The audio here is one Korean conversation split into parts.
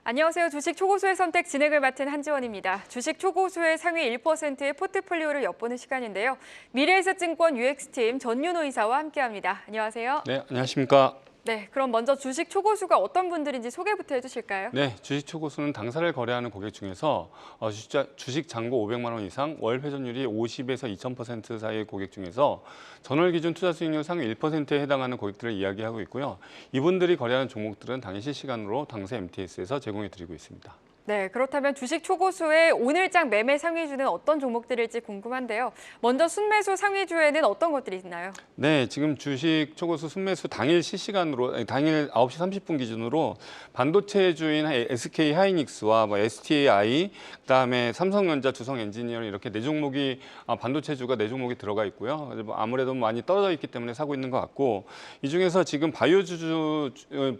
안녕하세요. 주식 초고수의 선택 진행을 맡은 한지원입니다. 주식 초고수의 상위 1%의 포트폴리오를 엿보는 시간인데요. 미래에셋증권 UX팀 전윤호 이사와 함께합니다. 안녕하세요. 네, 안녕하십니까. 네, 그럼 먼저 주식 초고수가 어떤 분들인지 소개부터 해주실까요? 네, 주식 초고수는 당사를 거래하는 고객 중에서 주식 잔고 500만 원 이상, 월 회전율이 50에서 2000% 사이의 고객 중에서 전월 기준 투자 수익률 상위 1%에 해당하는 고객들을 이야기하고 있고요. 이분들이 거래하는 종목들은 당일 실시간으로 당사 MTS에서 제공해 드리고 있습니다. 네, 그렇다면 주식 초고수의 오늘장 매매 상위주는 어떤 종목들일지 궁금한데요. 먼저 순매수 상위주에는 어떤 것들이 있나요? 네, 지금 주식 초고수 순매수 당일 실시간으로 당일 9시 30분 기준으로 반도체주인 SK 하이닉스와 STI, 그다음에 삼성전자, 두성엔지니어링 이렇게 네 종목이 반도체주가 네 종목이 들어가 있고요. 그래서 아무래도 많이 떨어져 있기 때문에 사고 있는 것 같고, 이 중에서 지금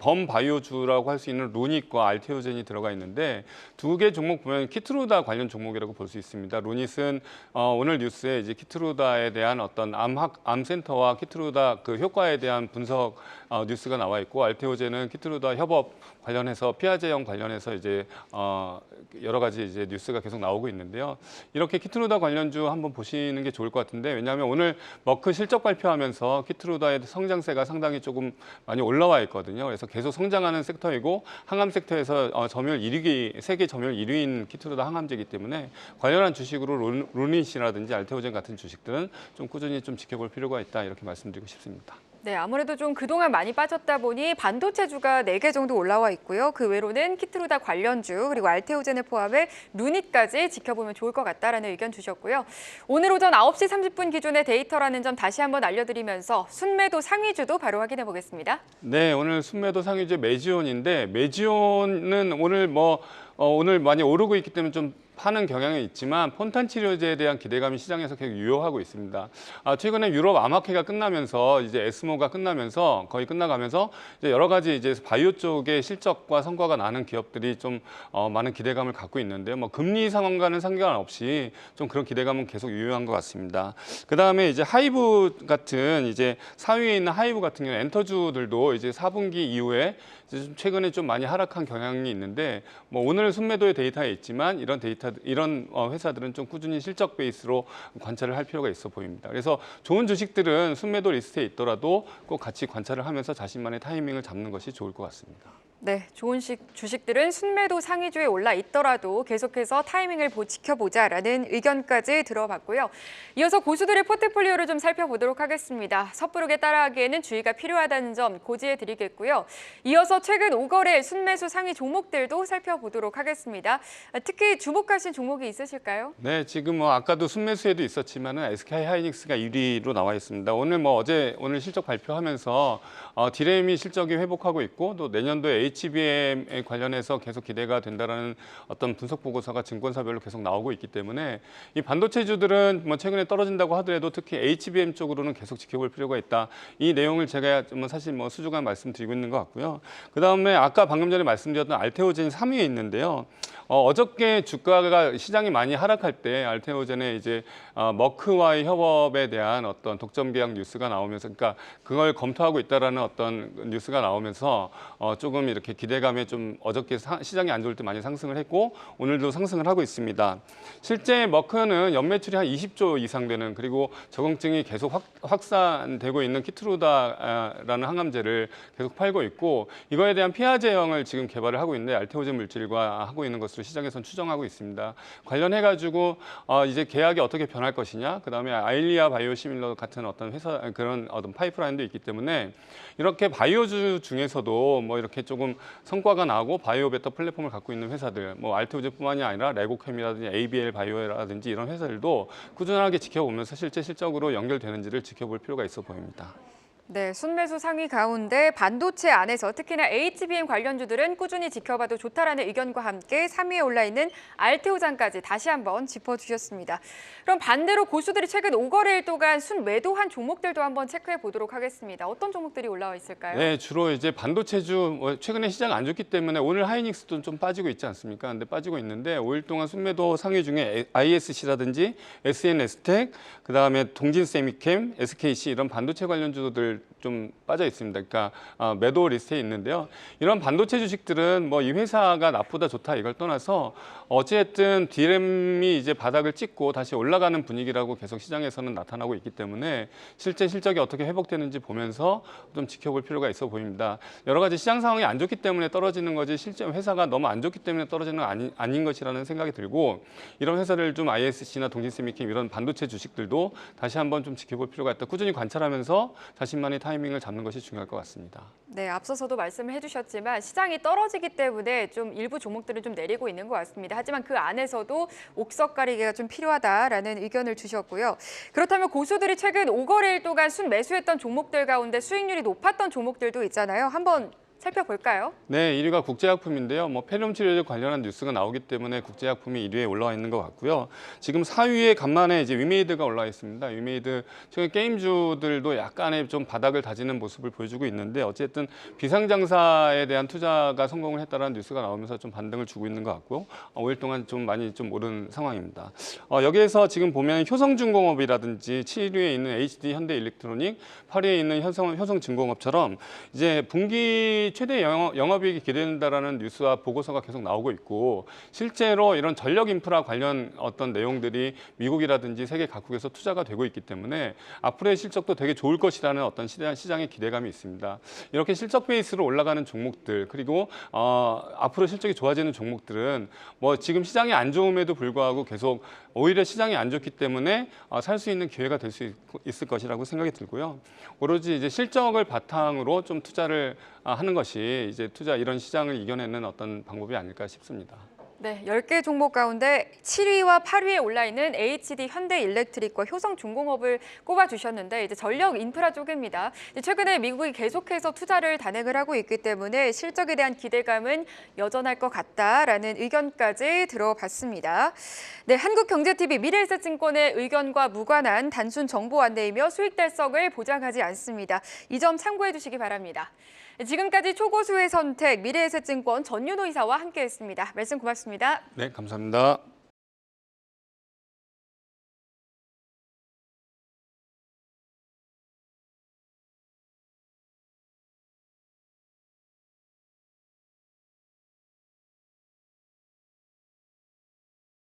범바이오주라고 할 수 있는 루닛과 알테오젠이 들어가 있는데 두 개 종목 보면 키트루다 관련 종목이라고 볼 수 있습니다. 루닛은 오늘 뉴스에 이제 키트루다에 대한 어떤 암센터와 키트루다 그 효과에 대한 분석 뉴스가 나와 있고, 알테오젠은 키트루다 협업 관련해서 피아제형 관련해서 이제 여러 가지 이제 뉴스가 계속 나오고 있는데요. 이렇게 키트루다 관련주 한번 보시는 게 좋을 것 같은데, 왜냐하면 오늘 머크 실적 발표하면서 키트루다의 성장세가 상당히 조금 많이 올라와 있거든요. 그래서 계속 성장하는 섹터이고 항암 섹터에서 점유율 1위, 세계 점유율 1위인 키트루다 항암제이기 때문에 관련한 주식으로 루닛이라든지 알테오젠 같은 주식들은 좀 꾸준히 좀 지켜볼 필요가 있다, 이렇게 말씀드리고 싶습니다. 네, 아무래도 좀 그동안 많이 빠졌다 보니 반도체주가 4개 정도 올라와 있고요. 그 외로는 키트루다 관련주 그리고 알테오젠을 포함해 루닛까지 지켜보면 좋을 것 같다라는 의견 주셨고요. 오늘 오전 9시 30분 기준의 데이터라는 점 다시 한번 알려드리면서 순매도 상위주도 바로 확인해 보겠습니다. 네, 오늘 순매도 상위주 메지온인데, 메지온은 오늘 많이 오르고 있기 때문에 좀 파는 경향이 있지만 폰탄 치료제에 대한 기대감이 시장에서 계속 유효하고 있습니다. 최근에 유럽 암학회가 끝나면서 이제 에스모가 끝나면서 거의 끝나가면서 이제 여러 가지 이제 바이오 쪽의 실적과 성과가 나는 기업들이 좀 많은 기대감을 갖고 있는데요. 금리 상황과는 상관없이 좀 그런 기대감은 계속 유효한 것 같습니다. 그 다음에 이제 하이브 같은 이제 상위에 있는 하이브 같은 경우는 엔터주들도 이제 4분기 이후에 이제 최근에 좀 많이 하락한 경향이 있는데, 오늘 순매도의 데이터에 있지만 이런 회사들은 좀 꾸준히 실적 베이스로 관찰을 할 필요가 있어 보입니다. 그래서 좋은 주식들은 순매도 리스트에 있더라도 꼭 같이 관찰을 하면서 자신만의 타이밍을 잡는 것이 좋을 것 같습니다. 네, 좋은 주식들은 순매도 상위주에 올라 있더라도 계속해서 타이밍을 지켜보자라는 의견까지 들어봤고요. 이어서 고수들의 포트폴리오를 좀 살펴보도록 하겠습니다. 섣부르게 따라하기에는 주의가 필요하다는 점 고지해드리겠고요. 이어서 최근 5거래 순매수 상위 종목들도 살펴보도록 하겠습니다. 특히 주목하신 종목이 있으실까요? 네, 지금 아까도 순매수에도 있었지만은 SK 하이닉스가 1위로 나와 있습니다. 오늘 실적 발표하면서 디램이 실적이 회복하고 있고, 또 내년도에 HBM에 관련해서 계속 기대가 된다라는 어떤 분석 보고서가 증권사별로 계속 나오고 있기 때문에 이 반도체주들은 최근에 떨어진다고 하더라도 특히 HBM 쪽으로는 계속 지켜볼 필요가 있다. 이 내용을 제가 사실 수주간 말씀드리고 있는 것 같고요. 그 다음에 아까 방금 전에 말씀드렸던 알테오젠 3위에 있는데요. 어저께 주가가 시장이 많이 하락할 때 알테오젠의 이제 머크와의 협업에 대한 어떤 독점 계약 뉴스가 나오면서, 그러니까 그걸 검토하고 있다라는 어떤 뉴스가 나오면서 조금 이렇게 기대감에 좀 어저께 시장이 안 좋을 때 많이 상승을 했고, 오늘도 상승을 하고 있습니다. 실제 머크는 연매출이 한 20조 이상 되는, 그리고 적응증이 계속 확산되고 있는 키트루다라는 항암제를 계속 팔고 있고, 이거에 대한 피하제형을 지금 개발을 하고 있는데 알테오젠 물질과 하고 있는 것으로 시장에서는 추정하고 있습니다. 관련해가지고 이제 계약이 어떻게 변할 것이냐, 그 다음에 아일리아 바이오시밀러 같은 어떤 회사 그런 어떤 파이프라인도 있기 때문에 이렇게 바이오주 중에서도 이렇게 조금 성과가 나고 바이오 베터 플랫폼을 갖고 있는 회사들, 알테오젠뿐만이 아니라 레고캠이라든지 ABL 바이오라든지 이런 회사들도 꾸준하게 지켜보면서 실제 실적으로 연결되는지를 지켜볼 필요가 있어 보입니다. 네, 순매수 상위 가운데 반도체 안에서 특히나 HBM 관련주들은 꾸준히 지켜봐도 좋다라는 의견과 함께 3위에 올라있는 알테오젠까지 다시 한번 짚어주셨습니다. 그럼 반대로 고수들이 최근 5거래일 동안 순매도한 종목들도 한번 체크해 보도록 하겠습니다. 어떤 종목들이 올라와 있을까요? 네, 주로 이제 반도체주 최근에 시장 안 좋기 때문에 오늘 하이닉스도 좀 빠지고 있지 않습니까? 근데 빠지고 있는데 5일 동안 순매도 상위 중에 ISC라든지 SNS텍, 그다음에 동진세미캠, SKC 이런 반도체 관련주들 좀 빠져 있습니다. 그러니까 매도 리스트에 있는데요. 이런 반도체 주식들은 뭐 이 회사가 나쁘다 좋다 이걸 떠나서 어찌됐든 D램이 이제 바닥을 찍고 다시 올라가는 분위기라고 계속 시장에서는 나타나고 있기 때문에 실제 실적이 어떻게 회복되는지 보면서 좀 지켜볼 필요가 있어 보입니다. 여러 가지 시장 상황이 안 좋기 때문에 떨어지는 거지 실제 회사가 너무 안 좋기 때문에 떨어지는 건 아닌 것이라는 생각이 들고 이런 회사를 좀 ISC나 동진세미캠 이런 반도체 주식들도 다시 한번 좀 지켜볼 필요가 있다. 꾸준히 관찰하면서 자신만의 타이밍을 잡는 것이 중요할 것 같습니다. 네, 앞서서도 말씀을 해주셨지만 시장이 떨어지기 때문에 좀 일부 종목들은 좀 내리고 있는 것 같습니다. 하지만 그 안에서도 옥석 가리기가 좀 필요하다라는 의견을 주셨고요. 그렇다면 고수들이 최근 5거래일 동안 순매수했던 종목들 가운데 수익률이 높았던 종목들도 있잖아요. 한번 살펴볼까요? 네, 1위가 국제약품인데요. 뭐 폐렴 치료제 관련한 뉴스가 나오기 때문에 국제약품이 1위에 올라와 있는 것 같고요. 지금 4위에 간만에 이제 위메이드가 올라와 있습니다. 위메이드 최근 게임주들도 약간의 좀 바닥을 다지는 모습을 보여주고 있는데 어쨌든 비상장사에 대한 투자가 성공을 했다는 뉴스가 나오면서 좀 반등을 주고 있는 것 같고 5일 동안 좀 많이 좀 오른 상황입니다. 여기에서 지금 보면 효성중공업이라든지 7위에 있는 HD 현대일렉트로닉, 8위에 있는 효성중공업처럼 이제 분기 최대 영업이익이 기대된다라는 뉴스와 보고서가 계속 나오고 있고 실제로 이런 전력 인프라 관련 어떤 내용들이 미국이라든지 세계 각국에서 투자가 되고 있기 때문에 앞으로의 실적도 되게 좋을 것이라는 어떤 시장의 기대감이 있습니다. 이렇게 실적 베이스로 올라가는 종목들 그리고 앞으로 실적이 좋아지는 종목들은 뭐 지금 시장이 안 좋음에도 불구하고 계속 오히려 시장이 안 좋기 때문에 살 수 있는 기회가 될 수 있을 것이라고 생각이 들고요. 오로지 이제 실적을 바탕으로 좀 투자를 하는 것이 이제 이런 시장을 이겨내는 어떤 방법이 아닐까 싶습니다. 네, 10개 종목 가운데 7위와 8위에 올라 있는 HD 현대일렉트릭과 효성중공업을 꼽아주셨는데 이제 전력 인프라 쪽입니다. 최근에 미국이 계속해서 투자를 단행을 하고 있기 때문에 실적에 대한 기대감은 여전할 것 같다라는 의견까지 들어봤습니다. 네, 한국경제TV 미래에셋증권의 의견과 무관한 단순 정보 안내이며 수익 달성을 보장하지 않습니다. 이 점 참고해 주시기 바랍니다. 지금까지 초고수의 선택 미래에셋증권 전윤호 이사와 함께했습니다. 말씀 고맙습니다. 네, 감사합니다.